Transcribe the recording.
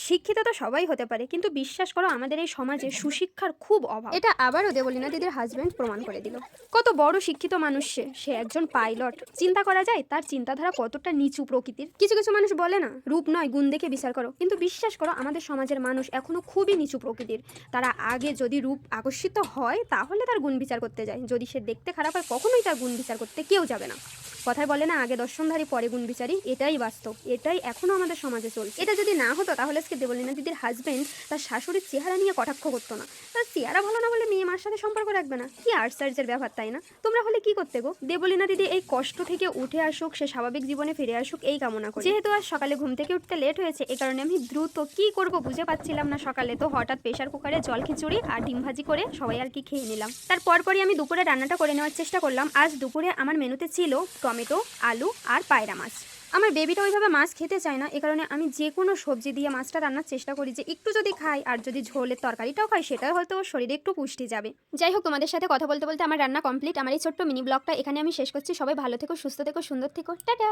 শিক্ষিত তো সবাই হতে পারে, কিন্তু বিশ্বাস করো আমাদের এই সমাজে সুশিক্ষার খুব অভাব। এটা আবারও দেবলীনা দিদির হাজবেন্ড প্রমাণ করে দিল। কত বড় শিক্ষিত মানুষ সে একজন পাইলট। চিন্তা করা যায় তার চিন্তাধারা কতটা নিচু প্রকৃতির। কিছু কিছু মানুষ বলে না, রূপ নয় গুণ দেখে বিচার করো, কিন্তু বিশ্বাস করো আমাদের সমাজের মানুষ এখনো খুবই নিচু প্রকৃতির। তারা আগে যদি রূপ আকর্ষিত হয় তাহলে তার গুণ বিচার করতে যায়, যদি সে দেখতে খারাপ হয় কখনোই তার গুণ বিচার করতে কেউ যাবে না। কথায় বলে না, আগে দর্শনধারী পরে গুণ বিচারী। এটাই বাস্তব, এটাই এখনো আমাদের সমাজে চলছে। এটা যদি না হতো তাহলে আজকে দেবলীনা দিদির হাজবেন্ড তার শাশুড়ির চেহারা নিয়ে কটাক্ষ করতো না। তার চেহারা ভালো না বলে মেয়ে মার সাথে সম্পর্ক রাখবে না, কি আশ্চর্যের ব্যাপার, তাই না? তোমরা হলে কি করতে গো? দেবলীনা দিদি এই কষ্ট থেকে উঠে আসুক, সে স্বাভাবিক জীবনে ফিরে আসুক এই কামনা করি। যেহেতু আজ সকালে ঘুম থেকে উঠতে লেট হয়েছে, এই কারণে আমি দ্রুত কি করব বুঝে পাচ্ছিলাম না। সকালে তো হঠাৎ প্রেশার কুকারে জল খিচুড়ি আর ডিম ভাজি করে সবাই আর কি খেয়ে নিলাম। তারপরই আমি দুপুরে রান্নাটা করে নেওয়ার চেষ্টা করলাম। আজ দুপুরে আমার মেনুতে ছিল টমেটো, আলু আর পায়রা মাছ। আমার বেবিটা ওইভাবে মাছ খেতে চায় না, এ কারণে আমি যে কোনো সবজি দিয়ে মাছটা রান্নার চেষ্টা করি, যে একটু যদি খাই আর যদি ঝোলের তরকারিটাও খাই সেটাও হয়তো ওর শরীরে একটু পুষ্টি যাবে। যাই হোক, তোমাদের সাথে কথা বলতে বলতে আমার রান্না কমপ্লিট। আমার এই ছোট্ট মিনি ব্লগটা এখানে আমি শেষ করছি। সবাই ভালো থেকো, সুস্থ থেকো, সুন্দর থেকো, টাটা।